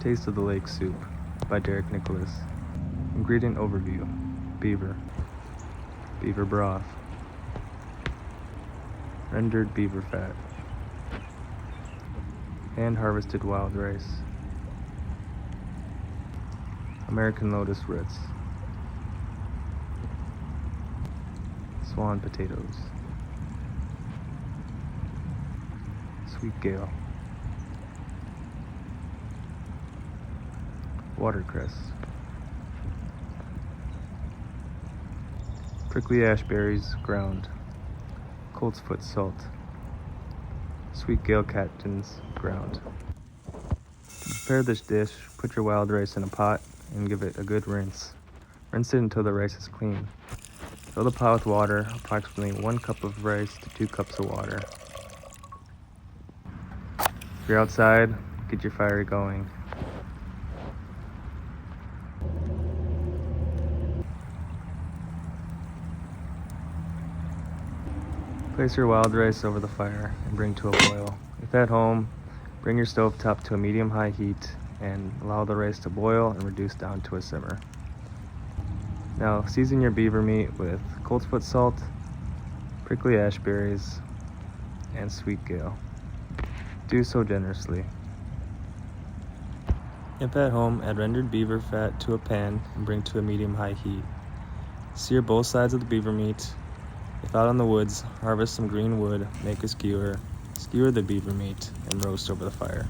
Taste of the Lake Soup by Derek Nicholas. Ingredient overview: beaver, beaver broth, rendered beaver fat, hand-harvested wild rice, American lotus roots, swan potatoes, sweet gale, watercress, prickly ash berries ground, colt's foot salt, sweet gale catkins ground. To prepare this dish, put your wild rice in a pot and give it a good rinse. Rinse it until the rice is clean. Fill the pot with water, approximately 1 cup of rice to 2 cups of water. If you're outside, get your fire going. Place your wild rice over the fire and bring to a boil. If at home, bring your stove top to a medium-high heat and allow the rice to boil and reduce down to a simmer. Now season your beaver meat with colt's foot salt, prickly ash berries, and sweet gale. Do so generously. If at home, add rendered beaver fat to a pan and bring to a medium-high heat. Sear both sides of the beaver meat. If out in the woods, harvest some green wood, make a skewer, skewer the beaver meat, and roast over the fire.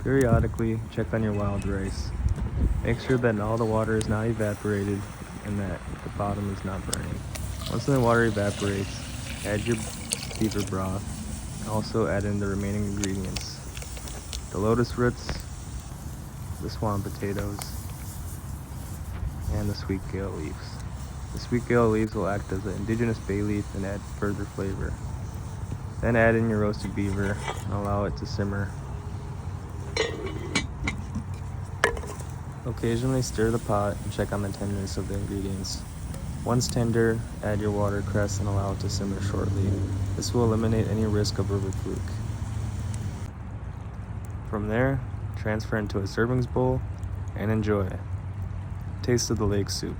Periodically, check on your wild rice. Make sure that all the water is not evaporated and that the bottom is not burning. Once the water evaporates, add your beaver broth. Also add in the remaining ingredients: the lotus roots, the swan potatoes, and the sweet gale leaves. The sweet gale leaves will act as an indigenous bay leaf and add further flavor. Then add in your roasted beaver and allow it to simmer. Occasionally stir the pot and check on the tenderness of the ingredients. Once tender, add your watercress and allow it to simmer shortly. This will eliminate any risk of overcook. From there, transfer into a servings bowl and enjoy. Taste of the Lake Soup.